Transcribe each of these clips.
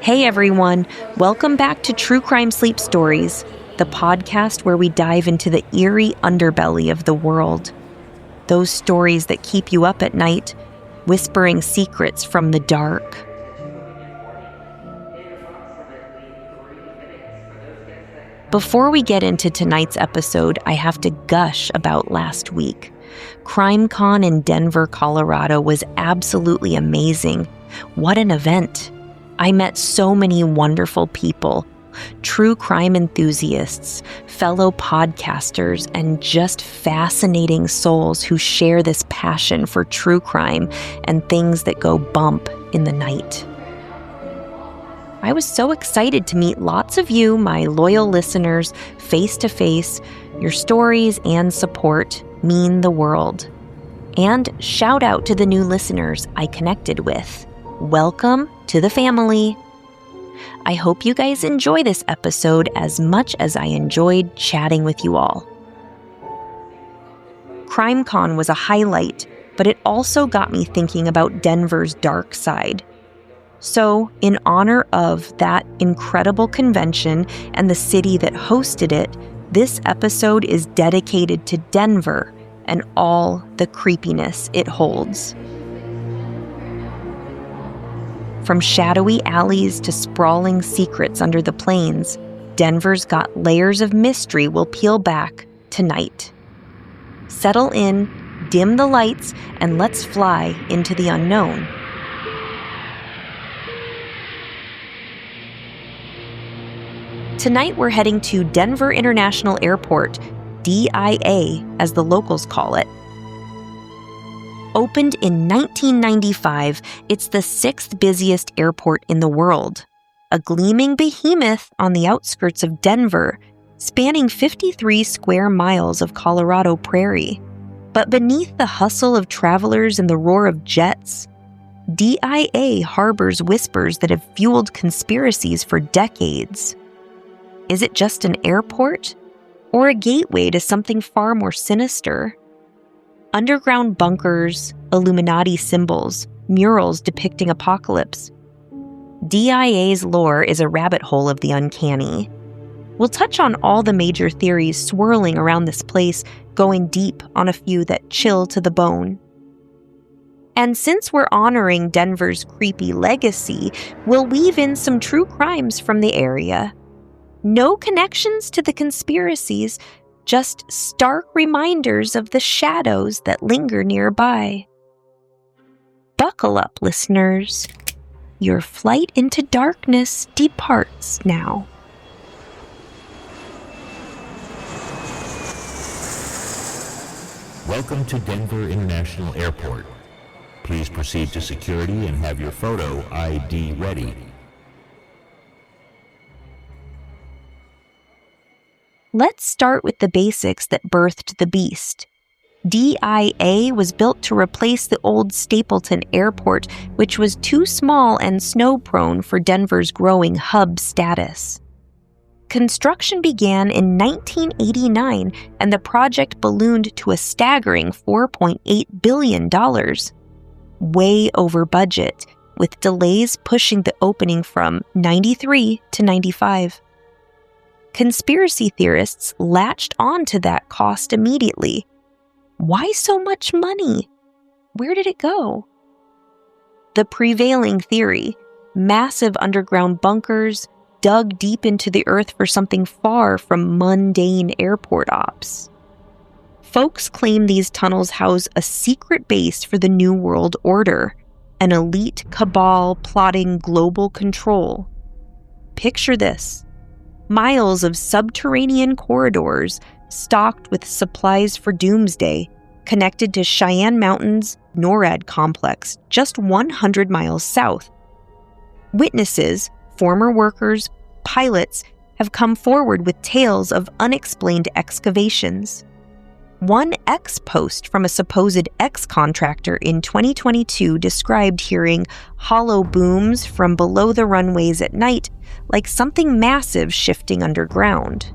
Hey everyone, welcome back to True Crime Sleep Stories, the podcast where we dive into the eerie underbelly of the world. Those stories that keep you up at night, whispering secrets from the dark. Before we get into tonight's episode, I have to gush about last week. CrimeCon in Denver, Colorado was absolutely amazing. What an event! I met so many wonderful people, true crime enthusiasts, fellow podcasters, and just fascinating souls who share this passion for true crime and things that go bump in the night. I was so excited to meet lots of you, my loyal listeners, face to face. Your stories and support mean the world. And shout out to the new listeners I connected with. Welcome to the family. I hope you guys enjoy this episode as much as I enjoyed chatting with you all. CrimeCon was a highlight, but it also got me thinking about Denver's dark side. So, in honor of that incredible convention and the city that hosted it, this episode is dedicated to Denver and all the creepiness it holds. From shadowy alleys to sprawling secrets under the plains, Denver's got layers of mystery we'll peel back tonight. Settle in, dim the lights, and let's fly into the unknown. Tonight we're heading to Denver International Airport, D.I.A. as the locals call it. Opened in 1995, it's the 6th busiest airport in the world, a gleaming behemoth on the outskirts of Denver, spanning 53 square miles of Colorado prairie. But beneath the hustle of travelers and the roar of jets, D.I.A. harbors whispers that have fueled conspiracies for decades. Is it just an airport, or a gateway to something far more sinister? Underground bunkers, Illuminati symbols, murals depicting apocalypse. D.I.A.'s lore is a rabbit hole of the uncanny. We'll touch on all the major theories swirling around this place, going deep on a few that chill to the bone. And since we're honoring Denver's creepy legacy, we'll weave in some true crimes from the area. No connections to the conspiracies, just stark reminders of the shadows that linger nearby. Buckle up, listeners. Your flight into darkness departs now. Welcome to Denver International Airport. Please proceed to security and have your photo ID ready. Let's start with the basics that birthed the beast. D.I.A. was built to replace the old Stapleton Airport, which was too small and snow-prone for Denver's growing hub status. Construction began in 1989, and the project ballooned to a staggering $4.8 billion. Way over budget, with delays pushing the opening from 93 to 95. Conspiracy theorists latched onto that cost immediately. Why so much money? Where did it go? The prevailing theory, massive underground bunkers dug deep into the earth for something far from mundane airport ops. Folks claim these tunnels house a secret base for the New World Order, an elite cabal plotting global control. Picture this. Miles of subterranean corridors stocked with supplies for doomsday, connected to Cheyenne Mountain's NORAD complex just 100 miles south. Witnesses, former workers, pilots, have come forward with tales of unexplained excavations. One ex-post from a supposed ex-contractor in 2022 described hearing hollow booms from below the runways at night, like something massive shifting underground.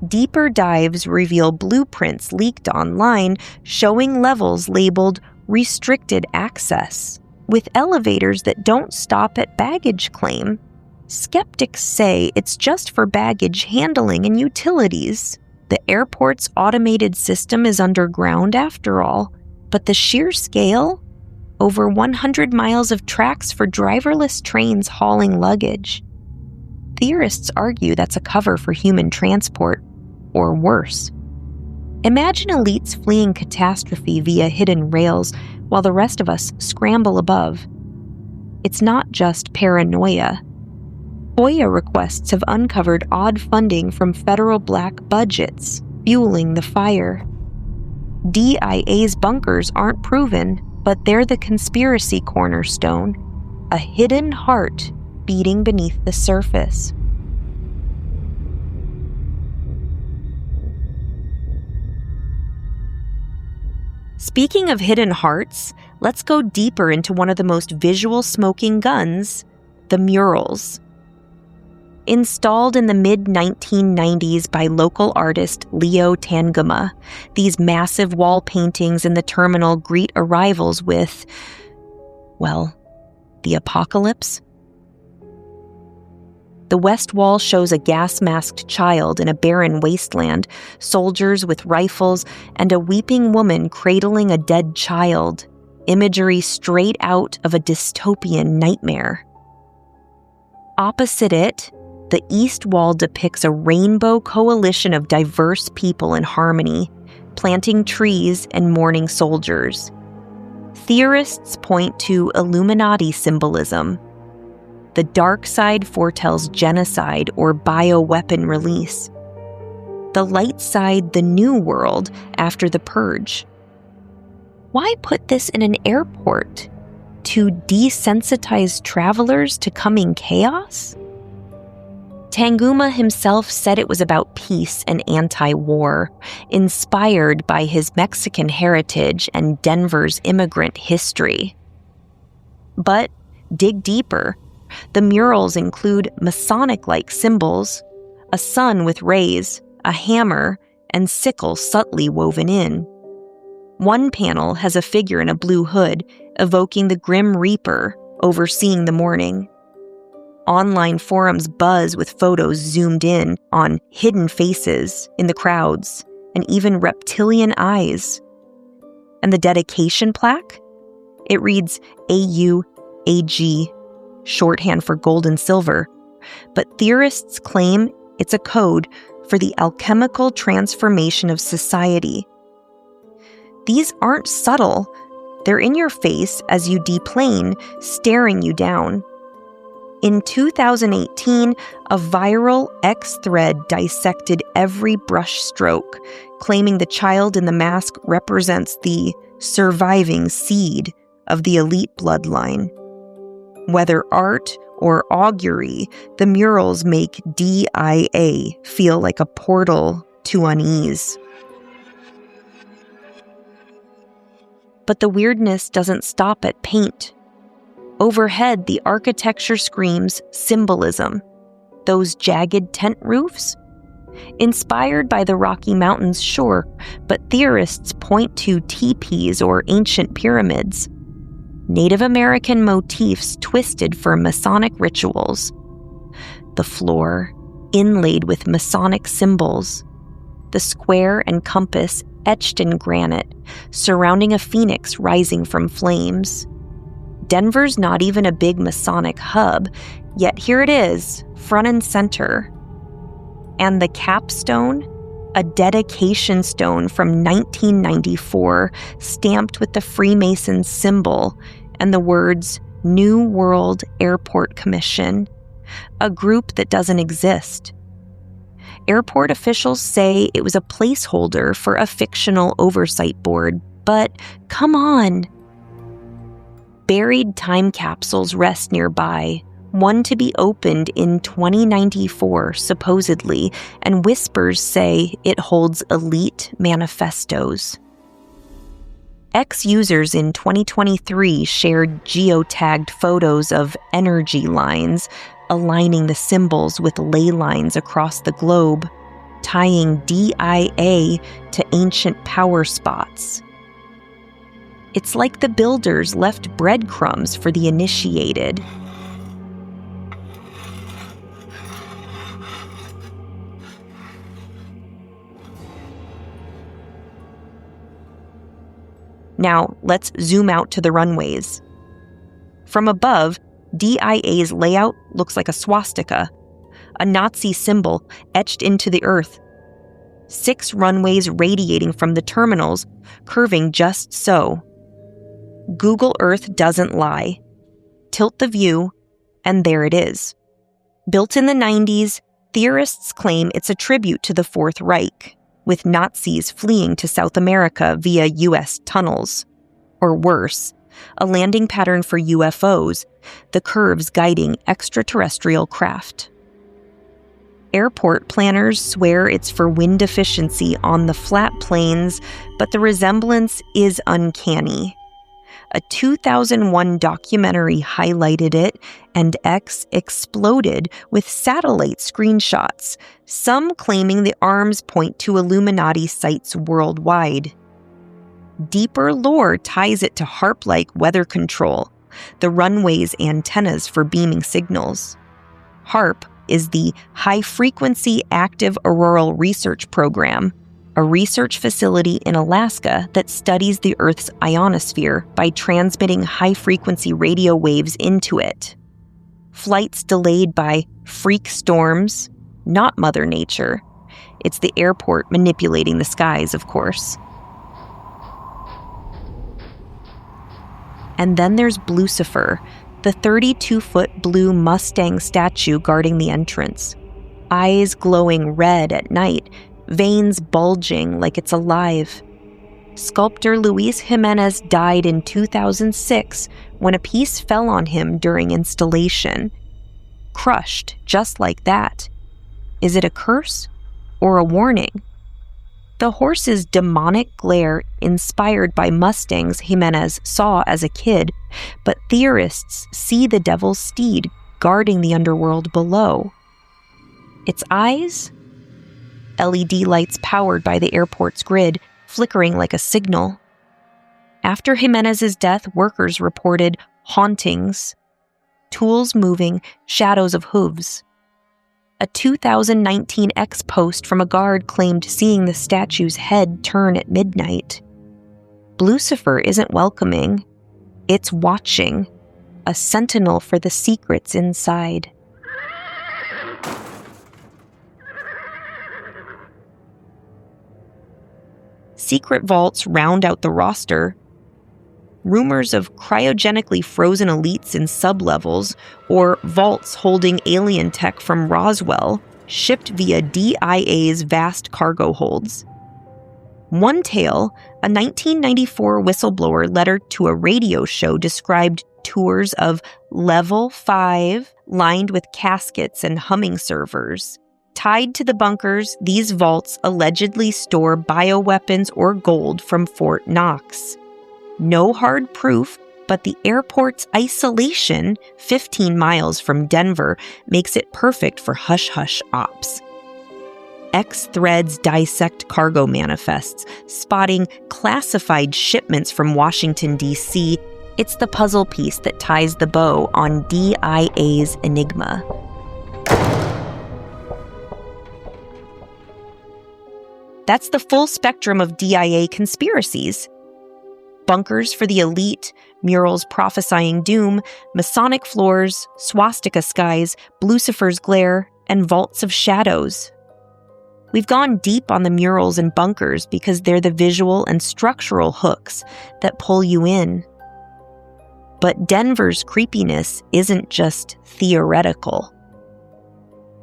Deeper dives reveal blueprints leaked online showing levels labeled restricted access, with elevators that don't stop at baggage claim. Skeptics say it's just for baggage handling and utilities. The airport's automated system is underground after all, but the sheer scale? Over 100 miles of tracks for driverless trains hauling luggage. Theorists argue that's a cover for human transport, or worse. Imagine elites fleeing catastrophe via hidden rails while the rest of us scramble above. It's not just paranoia. FOIA requests have uncovered odd funding from federal black budgets, fueling the fire. DIA's bunkers aren't proven, but they're the conspiracy cornerstone, a hidden heart beating beneath the surface. Speaking of hidden hearts, let's go deeper into one of the most visual smoking guns, the murals. Installed in the mid-1990s by local artist Leo Tanguma, these massive wall paintings in the terminal greet arrivals with, well, the apocalypse. The west wall shows a gas-masked child in a barren wasteland, soldiers with rifles, and a weeping woman cradling a dead child, imagery straight out of a dystopian nightmare. Opposite it, the east wall depicts a rainbow coalition of diverse people in harmony, planting trees and mourning soldiers. Theorists point to Illuminati symbolism. The dark side foretells genocide or bioweapon release. The light side, the new world after the purge. Why put this in an airport? To desensitize travelers to coming chaos? Tanguma himself said it was about peace and anti-war, inspired by his Mexican heritage and Denver's immigrant history. But dig deeper. The murals include Masonic-like symbols, a sun with rays, a hammer, and sickle subtly woven in. One panel has a figure in a blue hood, evoking the Grim Reaper overseeing the morning. Online forums buzz with photos zoomed in on hidden faces in the crowds and even reptilian eyes. And the dedication plaque? It reads AUAG, shorthand for gold and silver, but theorists claim it's a code for the alchemical transformation of society. These aren't subtle. They're in your face as you deplane, staring you down. In 2018, a viral X thread dissected every brushstroke, claiming the child in the mask represents the surviving seed of the elite bloodline. Whether art or augury, the murals make D.I.A. feel like a portal to unease. But the weirdness doesn't stop at paint. Overhead, the architecture screams symbolism. Those jagged tent roofs? Inspired by the Rocky Mountains, sure, but theorists point to teepees or ancient pyramids. Native American motifs twisted for Masonic rituals. The floor, inlaid with Masonic symbols. The square and compass etched in granite, surrounding a phoenix rising from flames. Denver's not even a big Masonic hub, yet here it is, front and center. And the capstone? A dedication stone from 1994, stamped with the Freemasons symbol and the words New World Airport Commission, a group that doesn't exist. Airport officials say it was a placeholder for a fictional oversight board, but come on. Buried time capsules rest nearby, one to be opened in 2094, supposedly, and whispers say it holds elite manifestos. Ex-users in 2023 shared geotagged photos of energy lines, aligning the symbols with ley lines across the globe, tying D.I.A. to ancient power spots. It's like the builders left breadcrumbs for the initiated. Now, let's zoom out to the runways. From above, D.I.A.'s layout looks like a swastika, a Nazi symbol etched into the earth. 6 runways radiating from the terminals, curving just so. Google Earth doesn't lie. Tilt the view, and there it is. Built in the 90s, theorists claim it's a tribute to the Fourth Reich, with Nazis fleeing to South America via U.S. tunnels. Or worse, a landing pattern for UFOs, the curves guiding extraterrestrial craft. Airport planners swear it's for wind efficiency on the flat plains, but the resemblance is uncanny. A 2001 documentary highlighted it, and X exploded with satellite screenshots, some claiming the arms point to Illuminati sites worldwide. Deeper lore ties it to HARP-like weather control, the runway's antennas for beaming signals. HARP is the High Frequency Active Auroral Research Program, a research facility in Alaska that studies the Earth's ionosphere by transmitting high-frequency radio waves into it. Flights delayed by freak storms, not Mother Nature. It's the airport manipulating the skies, of course. And then there's Blucifer, the 32-foot blue Mustang statue guarding the entrance. Eyes glowing red at night, veins bulging like it's alive. Sculptor Luis Jimenez died in 2006 when a piece fell on him during installation. Crushed just like that. Is it a curse or a warning? The horse's demonic glare inspired by Mustangs Jimenez saw as a kid, but theorists see the devil's steed guarding the underworld below. Its eyes? LED lights powered by the airport's grid, flickering like a signal. After Jimenez's death, workers reported hauntings, tools moving, shadows of hooves. A 2019 X post from a guard claimed seeing the statue's head turn at midnight. Blucifer isn't welcoming. It's watching, a sentinel for the secrets inside. Secret vaults round out the roster. Rumors of cryogenically frozen elites in sublevels, or vaults holding alien tech from Roswell, shipped via D.I.A.'s vast cargo holds. One tale, a 1994 whistleblower letter to a radio show described tours of Level 5 lined with caskets and humming servers. Tied to the bunkers, these vaults allegedly store bioweapons or gold from Fort Knox. No hard proof, but the airport's isolation, 15 miles from Denver, makes it perfect for hush-hush ops. X-Threads dissect cargo manifests, spotting classified shipments from Washington, D.C. It's the puzzle piece that ties the bow on D.I.A.'s enigma. That's the full spectrum of D.I.A. conspiracies. Bunkers for the elite, murals prophesying doom, Masonic floors, swastika skies, Blucifer's glare, and vaults of shadows. We've gone deep on the murals and bunkers because they're the visual and structural hooks that pull you in. But Denver's creepiness isn't just theoretical.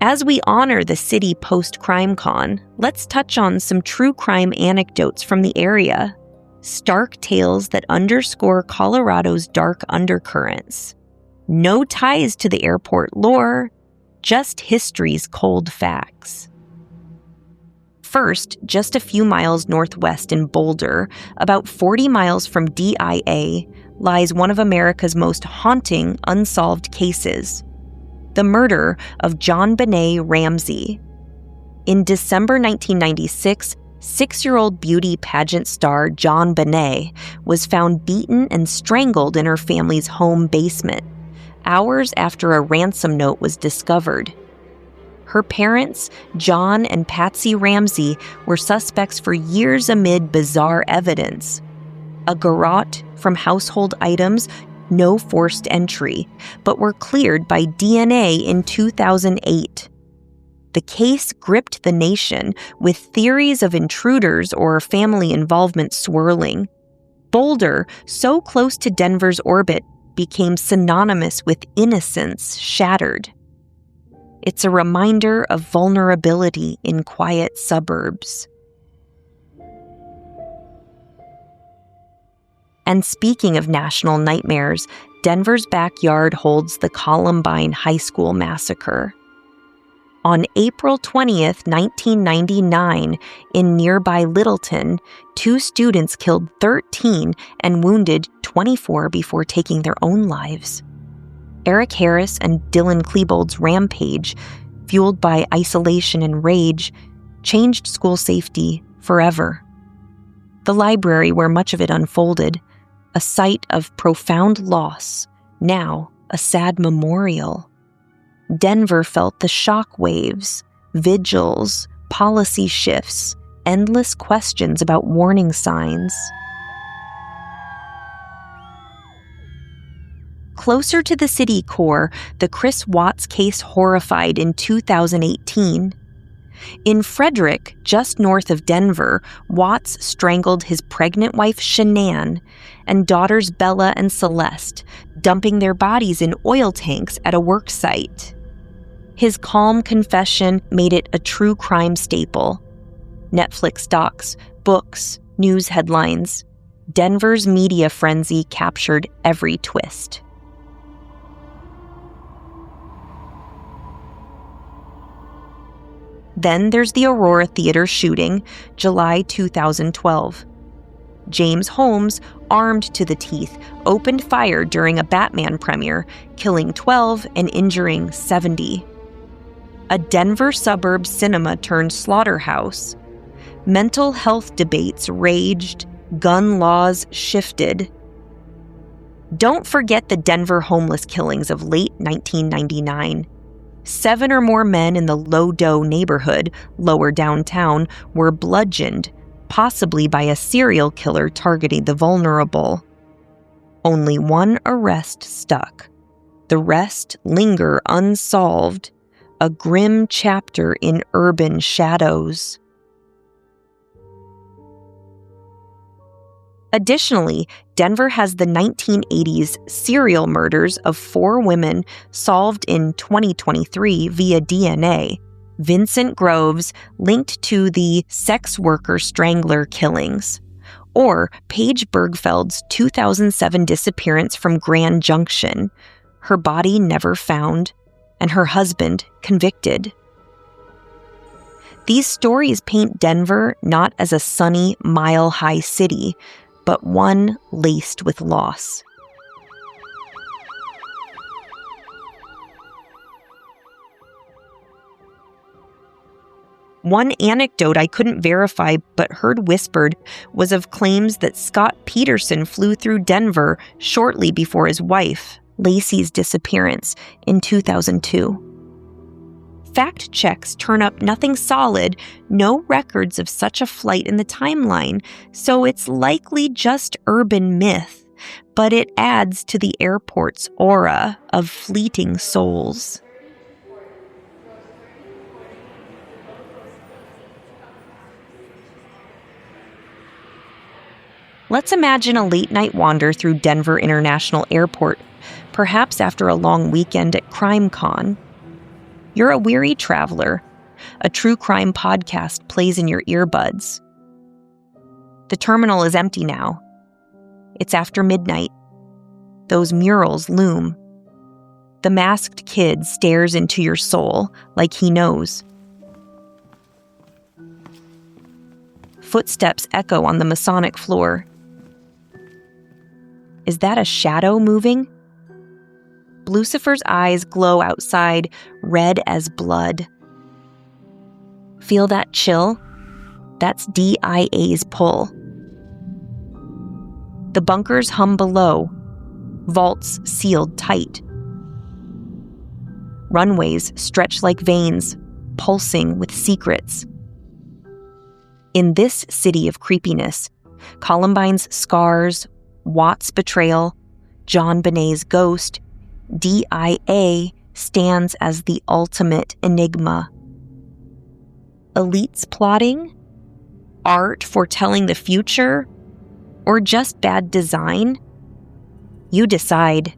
As we honor the city post-CrimeCon, let's touch on some true crime anecdotes from the area. Stark tales that underscore Colorado's dark undercurrents. No ties to the airport lore, just history's cold facts. First, just a few miles northwest in Boulder, about 40 miles from D.I.A., lies one of America's most haunting unsolved cases. The murder of JonBenét Ramsey. In December 1996, 6-year-old beauty pageant star JonBenét was found beaten and strangled in her family's home basement, hours after a ransom note was discovered. Her parents, John and Patsy Ramsey, were suspects for years amid bizarre evidence. A garrote from household items, no forced entry, but were cleared by DNA in 2008. The case gripped the nation, with theories of intruders or family involvement swirling. Boulder, so close to Denver's orbit, became synonymous with innocence shattered. It's a reminder of vulnerability in quiet suburbs. And speaking of national nightmares, Denver's backyard holds the Columbine High School massacre. On April 20th, 1999, in nearby Littleton, 2 students killed 13 and wounded 24 before taking their own lives. Eric Harris and Dylan Klebold's rampage, fueled by isolation and rage, changed school safety forever. The library where much of it unfolded, a site of profound loss, now a sad memorial. Denver felt the shock waves, vigils, policy shifts, endless questions about warning signs. Closer to the city core, the Chris Watts case horrified in 2018. In Frederick, just north of Denver, Watts strangled his pregnant wife Shanann and daughters Bella and Celeste, dumping their bodies in oil tanks at a work site. His calm confession made it a true crime staple. Netflix docs, books, news headlines. Denver's media frenzy captured every twist. Then there's the Aurora Theater shooting, July 2012. James Holmes, armed to the teeth, opened fire during a Batman premiere, killing 12 and injuring 70. A Denver suburb cinema turned slaughterhouse. Mental health debates raged, gun laws shifted. Don't forget the Denver homeless killings of late 1999. 7 or more men in the Low-Doe neighborhood, lower downtown, were bludgeoned, possibly by a serial killer targeting the vulnerable. Only one arrest stuck. The rest linger unsolved, a grim chapter in urban shadows. Additionally, Denver has the 1980s serial murders of 4 women solved in 2023 via DNA. Vincent Groves linked to the sex worker strangler killings, or Paige Bergfeld's 2007 disappearance from Grand Junction, her body never found, and her husband convicted. These stories paint Denver not as a sunny, mile-high city, but one laced with loss. One anecdote I couldn't verify but heard whispered was of claims that Scott Peterson flew through Denver shortly before his wife, Lacey's disappearance in 2002. Fact checks turn up nothing solid, no records of such a flight in the timeline, so it's likely just urban myth, but it adds to the airport's aura of fleeting souls. Let's imagine a late-night wander through Denver International Airport, perhaps after a long weekend at CrimeCon. You're a weary traveler. A true crime podcast plays in your earbuds. The terminal is empty now. It's after midnight. Those murals loom. The masked kid stares into your soul like he knows. Footsteps echo on the Masonic floor. Is that a shadow moving? Lucifer's eyes glow outside, red as blood. Feel that chill? That's DIA's pull. The bunkers hum below, vaults sealed tight. Runways stretch like veins, pulsing with secrets. In this city of creepiness, Columbine's scars, Watt's betrayal, JonBenét's ghost, D.I.A. stands as the ultimate enigma. Elites plotting? Art foretelling the future? Or just bad design? You decide.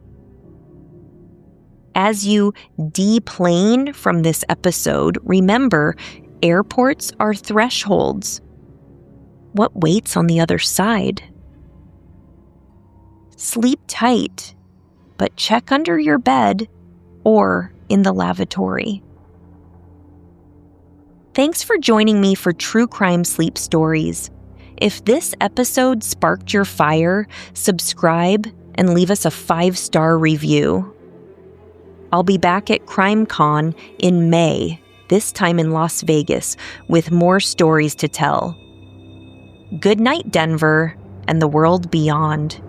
As you deplane from this episode, remember, airports are thresholds. What waits on the other side? Sleep tight, but check under your bed or in the lavatory. Thanks for joining me for True Crime Sleep Stories. If this episode sparked your fire, subscribe and leave us a 5-star review. I'll be back at CrimeCon in May, this time in Las Vegas, with more stories to tell. Good night, Denver, and the world beyond.